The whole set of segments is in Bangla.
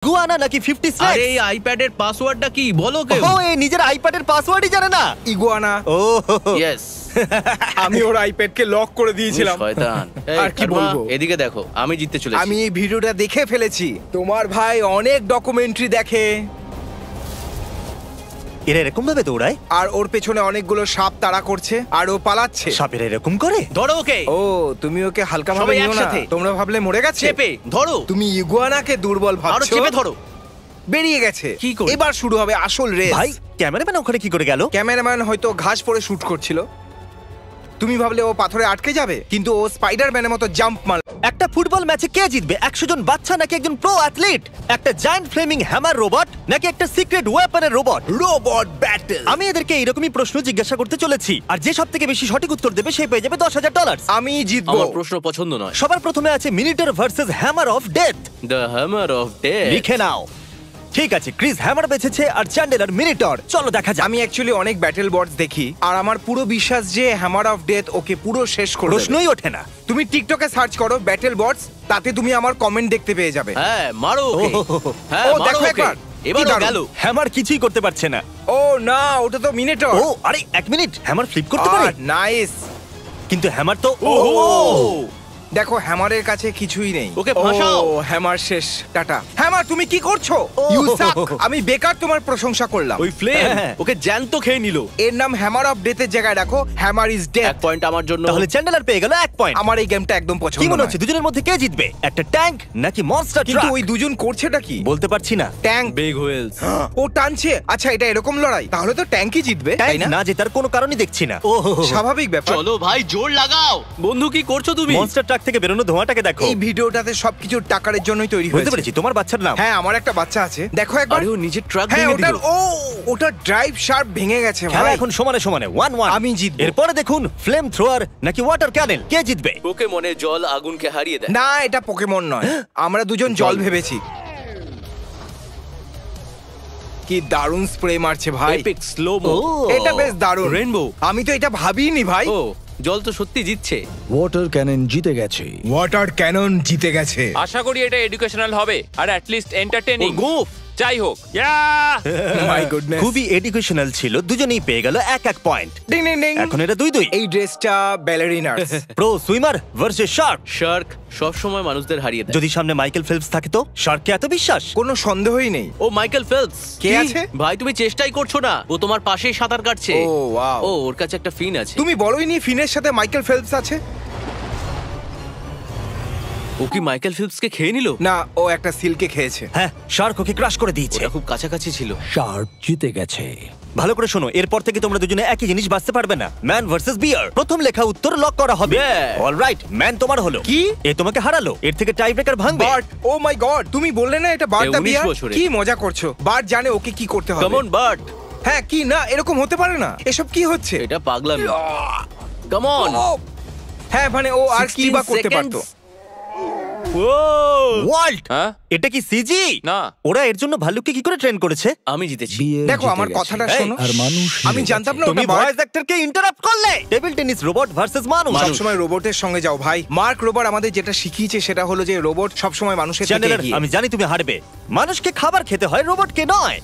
ইগুয়ানা নাকি 50 স্ন্যাক্স? আরে এই আইপ্যাডের পাসওয়ার্ডটা কি বলো কেউ? ও এই নিজের আইপ্যাডের পাসওয়ার্ডই জানে না। ইগুয়ানা। ও ইয়েস। আমি ওর আইপ্যাডকে লক করে দিয়েছিলাম। শয়তান। আর কি বলবো? এদিকে দেখো, আমি জিততে চলেছি। আমি এই ভিডিওটা দেখে ফেলেছি। তোমার ভাই অনেক ডকুমেন্টারি দেখে এরা এরকম ভাবে দৌড়ায়? আর ওর পেছনে অনেকগুলো সাপ তাড়া করছে আর ও পালাচ্ছে। সাপেরা এরকম করে? ধরো ওকে। ও তুমি ওকে হালকা ভাবে সবাই নিও না। একসাথে। তোমরা ভাবলে মরে গেছে। চেপে ধরো। তুমি ইগুয়ানাকে দুর্বল আরো ভাবছো। চেপে ধরো। বেরিয়ে গেছে। কি করে? এবার শুরু হবে আসল রেস। ভাই ক্যামেরাম্যান ওখানে কি করে গেল? ক্যামেরাম্যান হয়তো ঘাস পরে শুট করছিল। তুমি ভাবলে ও পাথরে আটকে যাবে, কিন্তু ও স্পাইডারম্যানের মতো জাম্প মারল। একটা ফুটবল ম্যাচে কে জিতবে? 100 জন বাচ্চা নাকি একজন প্রো অ্যাথলিট? একটা জায়ান্ট ফ্লেমিং হ্যামার রোবট নাকি একটা সিক্রেট ওয়েপনের রোবট? Robot battle. আমি এদেরকে এইরকমই প্রশ্ন জিজ্ঞাসা করতে চলেছি, আর যে সবথেকে বেশি সঠিক উত্তর দেবে সে পেয়ে যাবে $10,000। আমি জিতবো। আমার প্রশ্ন পছন্দ নয়। সবার প্রথমে আছে minotaur versus hammer of death. The hammer of death. লিখে নাও। ঠিক আছে, ক্রিস হ্যামার বেঁচেছে আর চ্যান্ডেলার মিনিটর। চলো দেখা যাক। আমি অ্যাকচুয়ালি অনেক ব্যাটল বটস দেখি আর আমার পুরো বিশ্বাস যে হ্যামার অফ ডেথ ওকে পুরো শেষ করে দেবে। প্রশ্নই ওঠে না। তুমি টিকটকে সার্চ করো ব্যাটল বটস, তাতে তুমি আমার কমেন্ট দেখতে পেয়ে যাবে। হ্যাঁ মারো ওকে। হ্যাঁ ও, মারো দেখো ওকে। একবার। এবার কি দারুণ। গেল। হ্যামার কিছুই করতে পারছে না। ও না, ওটা তো মিনিটর। ও আরে এক মিনিট, হ্যামার ফ্লিপ করতে পারে? নাইস। কিন্তু হ্যামার তো ও দেখো হ্যামারের কাছে কিছুই নেই। ওকে ফাঁসাও। ও হ্যামার শেষ, টাটা। হ্যামার তুমি কি করছো? ও। ইউ সাক। আমি বেকার তোমার প্রশংসা করলাম। ওই ফ্লেম হ্যাঁ। ওকে জ্যান্ত খেয়ে নিল। এর নাম হ্যামার অফ ডেথের জায়গায় রাখো হ্যামার ইজ ডেথ। 1 পয়েন্ট আমার জন্য। তাহলে চ্যান্ডেলার পেয়ে গেল 1 পয়েন্ট। আমার এই গেমটা একদম পছন্দ কি মনে নয়। হচ্ছে দুজনের মধ্যে কে জিতবে? একটা ট্যাঙ্ক নাকি মনস্টার কিন্তু ট্রাক? ওই দুজন করছেটা কি? বলতে পারছি না। ট্যাঙ্ক। Big wheels. ও টানছে। আচ্ছা এটা এরকম লড়াই, তাহলে তো ট্যাঙ্কই জিতবে, তাই ট্যাঙ্ক না? না জেতার কোনো কারণই দেখছি না। ও স্বাভাবিক ব্যাপার। চলো ভাই জোর লাগাও। বন্ধু কি করছো তুমি? মনস্টার ট্রাক থেকে বেরোনো ধোঁয়াটাকে দেখো। এই ভিডিওটাতে সবকিছু টাকারের জন্যই তৈরি বুঝতে হয়েছে। পেরেছি, তোমার বাচ্চার নাম। হ্যাঁ আমার একটা বাচ্চা আছে, দেখো একবার। আরে ও নিজের ট্রাক হ্যাঁ ভেঙে ওটার দিল। ওটার ড্রাইভ শার্প ভেঙে গেছে খেলা ভাই। এখন সমানে সমানে 1-1। আমি জিতবো। এরপরে দেখুন ফ্লেম থ্রোয়ার নাকি ওয়াটার ক্যানেল, কে জিতবে? পোকেমনে জল আগুনকে হারিয়ে দেয়। না এটা পোকেমন নয়, আমরা দুজন জল ভেবেছি। কি দারুণ স্প্রে মারছে ভাই। এপিক স্লো মো। ও। এটা বেশ দারুণ। রেইনবো। আমি তো এটা ভাবিনি ভাই। ও জল তো সত্যি জিতছে। ওয়াটার ক্যানন জিতে গেছে। ওয়াটার ক্যানন জিতে গেছে। আশা করি এটা এডুকেশনাল হবে আর অ্যাট লিস্ট এন্টারটেইনিং। ও গোফ। যাই হোক, মাই গুডনেস। খুবই এডুকেশনাল ছিল, দুজনেই পেয়ে গেল 1-1 পয়েন্ট। Ding ding ding. এখন এটা 2-2। এই ড্রেসটা ব্যালেরিনার। Pro swimmer versus shark. Shark সব সময় মানুষদের হারিয়ে দেয়। যদি সামনে মাইকেল ফেলপস থাকে তো শার্ককে এত বিশ্বাস? কোনো সন্দেহই নেই। ও মাইকেল ফেলপস। কে কি? আছে? ভাই তুমি চেষ্টাই করছো না, ও তোমার পাশেই সাঁতার কাটছে। ও ওয়াও। ও ওর কাছে একটা ফিন আছে। তুমি বলোইনি ফিনের সাথে মাইকেল ফেলপস আছে? ও কি মাইকেল ফেলপসকে খেয়ে নিল? না, ও একটা সিলকে খেয়েছে। হ্যাঁ, শার্ক ওকে ক্রাশ করে দিয়েছে। ওটা খুব কাছাকাছি ছিল। শার্ক জিতে গেছে। ভালো করে শোনো, এরপর থেকে তোমরা দুজনে একই জিনিস বাঁচতে পারবে না। ম্যান ভার্সেস বিয়ার। প্রথম লেখা উত্তর লক করা হবে। Yeah. অলরাইট, ম্যান তোমার হলো। কি? এ তোমাকে হারালো, এর থেকে টাই ব্রেকার ভাঙবে। বার্ট, ও মাই গড, তুমি বললে না এটা বার্ট এ দা 19 বিয়ার? বছরের। কি মজা করছো? বার্ট জানে ওকে কি করতে হবে। Come on bird. হ্যাঁ কি না, এরকম হতে পারে না। এসব কি হচ্ছে? এটা পাগলামি। Come on. ও, হ্যাঁ মানে ও আর কি বা 16 করতে seconds. পারতো? ও ওয়াল্ট, হ্যাঁ? এটা কি সিজি? না। ওরা এর জন্য ভালুককে কি করে ট্রেন করেছে? আমি জিতেছি। বিয়ে দেখো জিতে আমার গেছে। কথাটা এই, শোনো। আর মানুষ আমি হেরে জানতাম গেছে। না তুমি ওটা বার্ট। ভয়েস অ্যাক্টরকে ইন্টারাপ্ট করলে। টেবিল টেনিস রোবট ভার্সেস মানুষ। সবসময় রোবটের সঙ্গে যাও ভাই। মার্ক রোবার আমাদের যেটা শিখিয়েছে সেটা হলো যে রোবট সবসময় মানুষের থেকে চ্যানেলার, এগিয়ে। আমি জানি তুমি হারবে। মানুষকে খাবার খেতে হয়, রোবটকে নয়।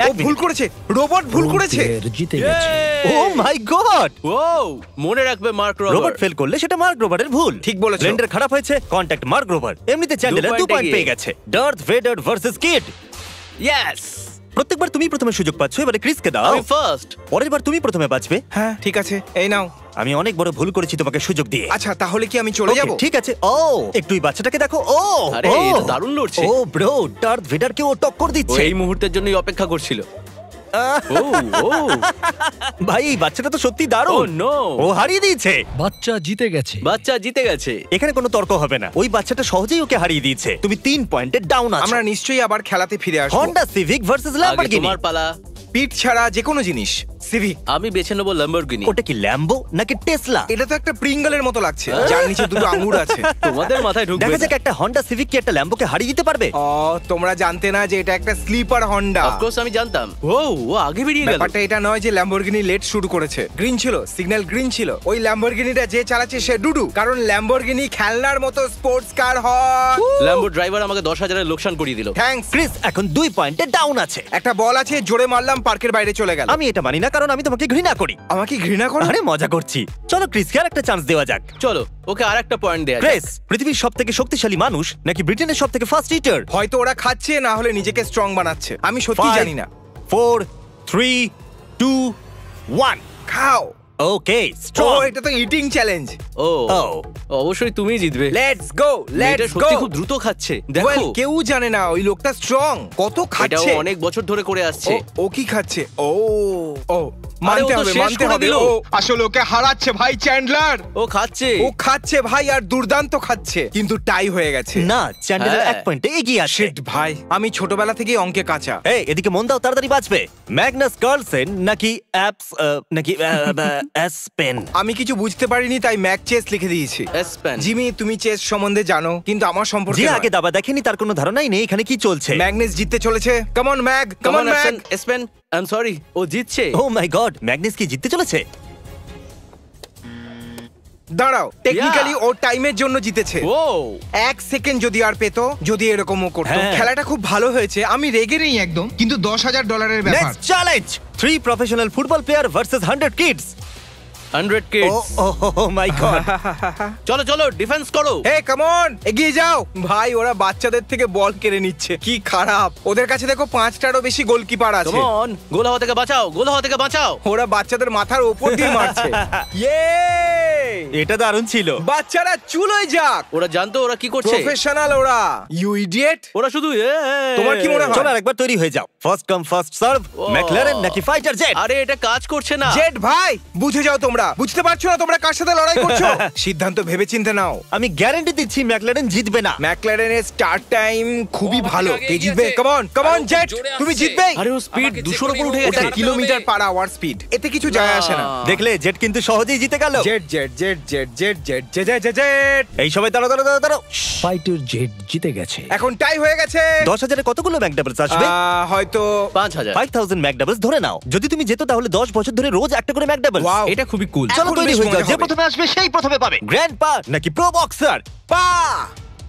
ও ভুল করেছে, রোবট ভুল করেছে। রোবটের জিতে গেছে। ও মাই গড! ও মনে রাখবে মার্ক রোবট রবার্ট। ফেল করলে সেটা মার্ক রোবারের ভুল। ঠিক বলেছো। ব্লেন্ডার খারাপ হয়েছে, কন্টাক্ট মার্ক রোবার। এমনিতে চ্যান্ডেলার 2 point পয়েন্ট এগিয়ে। পেয়ে গেছে। Darth Vader versus kid. Yes. প্রত্যেকবার তুমি প্রথমে সুযোগ পাচ্ছ, এবারে ক্রিসকে দাও। আমি ফার্স্ট। পরের বার তুমি প্রথমে বাঁচবে। হ্যাঁ ঠিক আছে, এই নাও। আমি অনেক বড় ভুল করেছি তোমাকে সুযোগ দিয়ে। আচ্ছা তাহলে কি আমি চলে Okay, যাব? ঠিক আছে। ও একটু এই বাচ্চাটাকে দেখো। ও আরে, ও, এটা দারুণ লড়ছে। ও ব্রো, ডার্থ ভেডারকে ও টক্কর ও দিচ্ছে। এই মুহূর্তের জন্যই অপেক্ষা করছিল। ও ও ভাই এই বাচ্চাটা তো সত্যি ও দারুণ। নো। ও হারিয়ে দিয়েছে। বাচ্চা জিতে গেছে। বাচ্চা জিতে গেছে। এখানে কোনো তর্ক হবে না, ওই বাচ্চাটা সহজেই ওকে হারিয়ে দিয়েছে। তুমি 3 পয়েন্টে ডাউন আছো। আমরা নিশ্চয়ই আবার খেলাতে ফিরে আসবো। হন্ডা সিভিক ভার্সেস আগে ল্যাম্বরগিনি। তোমার পালা। পিট ছাড়া যে কোনো জিনিস সিভিক। আমি বেছে নেবো ল্যাম্বরগিনি। ওটা কি ল্যাম্বো নাকি টেসলা? এটা তো একটা প্রিঙ্গলের মতো লাগছে, যার নিচে দুটো আঙুর আছে। তোমাদের মাথায় ঢুকবে দেখা না। যাক একটা হন্ডা সিভিক কি একটা ল্যাম্বোকে হারিয়ে দিতে পারবে। ও তোমরা জানতে না যে এটা একটা স্লিপার হন্ডা। Of course আমি জানতাম। ও আগে বেরিয়ে গেল। ব্যাপারটা এটা নয় যে ল্যাম্বরগিনি লেট শুরু করেছে। গ্রিন ছিল, সিগন্যাল গ্রিন ছিল। ওই ল্যাম্বরগিনিটা যে চালাচ্ছে সে ডুডু, কারণ ল্যাম্বরগিনি খেলনার মতো স্পোর্টস কার হয়। ল্যাম্বো ড্রাইভার আমাকে 10,000-এর লোকসান করিয়ে দিল। থ্যাঙ্কস। ক্রিস এখন 2 পয়েন্টে ডাউন আছে। একটা বল আছে, জোরে মারলাম, পার্কের বাইরে চলে গেল। আমি এটা মানি না কারণ আমি তোমাকে ঘৃণা করি। আমাকে ঘৃণা করো? আরে মজা করছি। চলো ক্রিসকে আর একটা চান্স দেওয়া যাক। চলো ওকে আরেকটা পয়েন্ট দেয়া যাক। ক্রিস পৃথিবীর সবথেকে শক্তিশালী মানুষ নাকি ব্রিটেনের সবথেকে ফাস্ট ইটার? হয়তো ওরা খাচ্ছে, না হলে নিজেকে স্ট্রং বানাচ্ছে। আমি সত্যি জানি না। 4 3 2 1 খাও। ওকে ও স্ট্রং। এটা তো ইটিং চ্যালেঞ্জ। ও Oh. অবশ্যই তুমিই জিতবে। লেটস গো, মেয়েটা লেটস গো। সত্যি খুব দ্রুত খাচ্ছে। দেখো কেউ জানে না ওই লোকটা স্ট্রং কত এটাও খাচ্ছে। অনেক বছর ধরে করে আসছে। ও কি খাচ্ছে? ও ও আরে ও মানতে তো হবে, শেষ মানতে করে হবে। দিল। ও আসলে ওকে হারাচ্ছে ভাই চ্যান্ডলার। ও খাচ্ছে। ও খাচ্ছে ভাই, আর দুর্দান্ত খাচ্ছে, কিন্তু টাই হয়ে গেছে। না চ্যান্ডেলার হ্যাঁ। 1 পয়েন্টে এগিয়ে আছে। শিট ভাই, আমি ছোটবেলা থেকেই অঙ্কে কাঁচা। এই এদিকে মন দাও, তাড়াতাড়ি বাঁচবে। ম্যাগনাস কার্লসেন নাকি নাকি অ্যাসপেন? আমি কিছু বুঝতে পারিনি তাই ম্যাক চেস লিখে দিয়েছি। এসপেন। জিমি তুমি চেস সম্বন্ধে জানো, কিন্তু আমার সম্পর্কে যে নয়। আগে দাবা দেখেনি তার কোনো ধারণাই নেই এখানে কি চলছে। ম্যাগনেস জিততে চলেছে। Come on Mag, come on Mag. Espen I am sorry, ও জিতছে। ও মাই গড, ম্যাগনাস কি জিততে চলেছে? দাঁড়াও, টেকনিক্যালি ও টাইমের জন্য জিতেছে। ও 1 সেকেন্ড যদি আর পেতো, যদি এরকমও করতো। হ্যাঁ। খেলাটা খুব ভালো হয়েছে, আমি রেগে নেই একদম, কিন্তু $10,000 ব্যাপার। Next challenge 3 professional football player versus 100 kids. 100 kids. Oh my god. চলো চলো ডিফেন্স করো। হে কাম অন, এগিয়ে যাও। ভাই ওরা বাচ্চাদের থেকে বল কেড়ে নিচ্ছে, কি খারাপ। ওদের কাছে দেখো 5টারও বেশি গোলকিপার কাম আছে। অন, গোল হওয়া থেকে বাঁচাও, গোল হওয়া থেকে বাঁচাও। ওরা বাচ্চাদের মাথার উপর দিয়ে মারছে। ইয়ে! এটা দারুণ ছিল। বাচ্চারা চুলোয় যাক। ওরা জানতো ওরা কি করছে। প্রফেশনাল ওরা। You idiot. ওরা শুধু তোমার কি মনে হয়? চলো আরেকবার তৈরি হয়ে যাও। First come first serve. Oh. McLaren নাকি ফাইটার জেট? আরে এটা কাজ করছে না। জেট ভাই, বুঝে যাও তোমরা। বুঝতে পারছো না তোমরা কার সাথে লড়াই করছো? সিদ্ধান্ত ভেবেচিন্তে নাও। আমি গ্যারান্টি দিচ্ছি ম্যাকলারেন জিতবে না। ম্যাকলারেনের স্টার্ট টাইম খুবই ও, ভালো। আমাকে কে আগে জিতবে? এগিয়ে কাম অন, কাম আছে। অন আরে ও জেট, জোরে তুমি আসছে। জিতবে। আরে ও স্পিড আমাকে 200-র উপর চেক উঠে করে গেছে। নিতে হবে। কিলোমিটার পার আওয়ার স্পিড, এতে কিছু যায় আসে না। দেখলে জেট কিন্তু সহজেই জিতে গেল। Jet jet jet jet jet jet jet jet jet jet. এই সবাই দাঁড়াও দাঁড়াও দাঁড়াও দাঁড়াও। ফাইটার জেট জিতে গেছে। এখন টাই হয়ে গেছে। 10,000-এ কতগুলো ম্যাকডাবলস আসবে? হয়তো 5000। 5000 ম্যাকডাবলস ধরে নাও। যদি তুমি যেত তাহলে 10 বছর ধরে রোজ একটা করে ম্যাকডাবলস। ওয়াও, এটা খুবই কুল। চলো এখন তৈরি বেশ হয়ে যাও। মজা যে হবে। প্রথমে আসবে সেই প্রথমে পাবে। গ্র্যান্ডপা নাকি pro boxer? Pa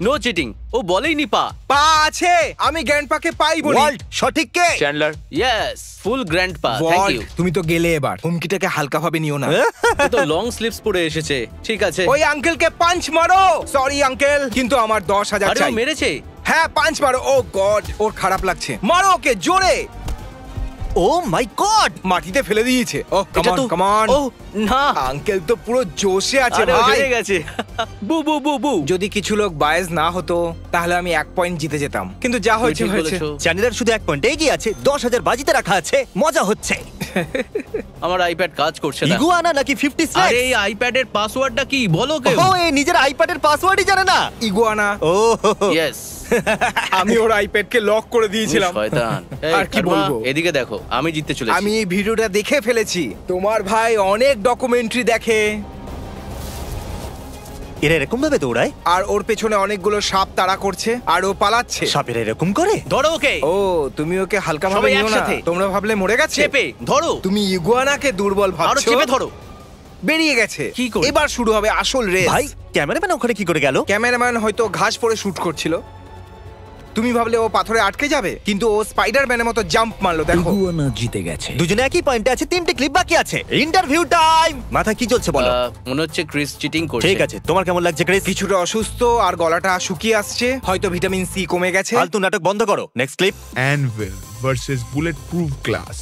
no cheating, ও বলেইনি পা। পা আছে, আমি গ্র্যান্ডপাকে পাই বলি। ওয়ার্ল্ড সঠিক কে? Chandler yes, full grandpa. Thank world, you. তুমি তো গেলে এবার। হুমকিটাকে হালকা ভাবে নিও না। ও তো লং স্লিভস পরে এসেছে। ঠিক আছে। ওই আঙ্কেলকে পাঞ্চ মারো। সরি আঙ্কেল, কিন্তু আমার 10,000 আরে ও চাই। মেরেছে। হ্যাঁ পাঞ্চ মারো। ও গড, ওর খারাপ লাগছে। মারো ওকে জোরে। ও মাই গড। মাটিতে ফেলে দিয়েছে। ও কাম এটা অন, তো কাম অন। ও না। আঙ্কেল তো পুরো জোশে আছে আরে ও ভাই। হেরে গেছে। বু বু বু বু। যদি কিছু লোক বায়াস না হতো তাহলে আমি 1 পয়েন্ট জিতে যেতাম, কিন্তু যা তুমি হয়েছে ঠিক হয়েছে। বলেছো। চ্যানেলের শুধু 1 পয়েন্ট এগিয়ে আছে। 10,000 বাজিতে রাখা আছে। মজা হচ্ছে। আমার আইপ্যাড কাজ করছে না। ইগুয়ানা নাকি 50 আরে স্ন্যাক্স? এই আইপ্যাডের পাসওয়ার্ডটা কি বলো কেউ? ও এই নিজের আইপ্যাডের পাসওয়ার্ডই জানে না। ইগুয়ানা। ও ইয়েস। আমি ওর আইপ্যাডকে লক করে দিয়েছিলাম। শয়তান। এই, আর কি কর্মা, বলবো? এদিকে দেখো, আমি জিততে চলেছি। আমি এই ভিডিওটা দেখে ফেলেছি। তোমার ভাই অনেক ডকুমেন্টারি দেখে, এরা এরকম ভাবে দৌড়ায়? আর ওর পেছনে অনেকগুলো সাপ তাড়া করছে, আর ও পালাচ্ছে। সাপেরা এরকম করে? ধরো ওকে। ও তুমি ওকে হালকা ভাবে সবাই নিও না। একসাথে। তোমরা ভাবলে মরে গেছে। চেপে ধরো। তুমি ইগুয়ানাকে দুর্বল আরো ভাবছো। চেপে ধরো। বেরিয়ে গেছে। কি করে? এবার শুরু হবে আসল রেস। ভাই ক্যামেরাম্যান ওখানে কি করে গেল? ক্যামেরাম্যান হয়তো ঘাস পরে শুট করছিল। তুমি ভাবলে ও পাথরে আটকে যাবে, কিন্তু ও স্পাইডারম্যানের মতো জাম্প মারলো। দেখো ইগুয়ানা জিতে গেছে। দুজনে একই পয়েন্টে আছে। 3টে ক্লিপ বাকি আছে। Interview time. মাথা কি চলছে বলো? মনে হচ্ছে ক্রিস চিটিং করছে। ঠিক আছে, তোমার কেমন লাগছে ক্রিস? কিছুটা অসুস্থ আর গলাটা শুকিয়ে আসছে, হয়তো ভিটামিন সি কমে গেছে। ফালতু নাটক বন্ধ করো। Next clip. Anvil versus Bulletproof Glass.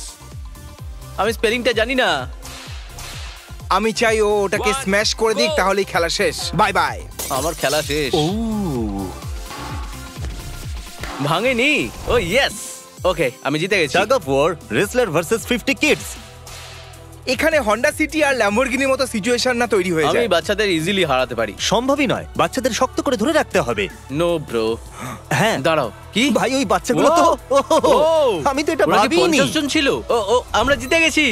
আমি স্পেলিংটা জানি না। আমি চাই ও ওটাকে One, স্ম্যাশ করে দিক, go! তাহলেই খেলা শেষ। Bye bye. আমার খেলা শেষ। ভাঙেনি। ও ইয়েস। ওকে, আমি জিতে গেছি। Tug of war, wrestler versus 50 kids. এখানে হন্ডা সিটি আর ল্যাম্বরগিনির মতো সিচুয়েশন না তৈরি হয়ে আমি যায়। বাচ্চাদের ইজিলি হারাতে পারি। সম্ভবই নয়, বাচ্চাদের শক্ত করে ধরে রাখতে হবে। No bro. হ্যাঁ দাঁড়াও, কি ভাই, ওই বাচ্চাগুলো তো ও! আমি তো এটা ওরা কি ভাবিনি। 50 জন ছিল? ও আমরা জিতে গেছি।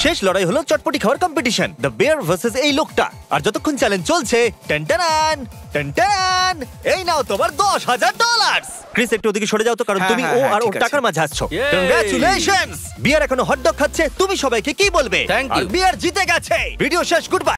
শেষ লড়াই হলো চটপটি খাওয়ার কম্পিটিশন, দ্য বেয়ার ভার্সেস এই লোকটা। আর যতক্ষণ চ্যালেঞ্জ চলছে, টানটানান টানটান, এই নাও তোমার $10,000। ক্রিস, একটু ওদিকে সরে যাও তো, কারণ হ্যাঁ, তুমি হ্যাঁ, ও হ্যাঁ, আর ওর ঠিক আছে। টাকার মাঝে আসছো। Yay! কংগ্রাচুলেশনস। বিয়ার এখনো হটডগ খাচ্ছে, তুমি সবাইকে কি বলবে? Thank R you. বিয়ার জিতে গেছে। ভিডিও শেষ, গুড বাই।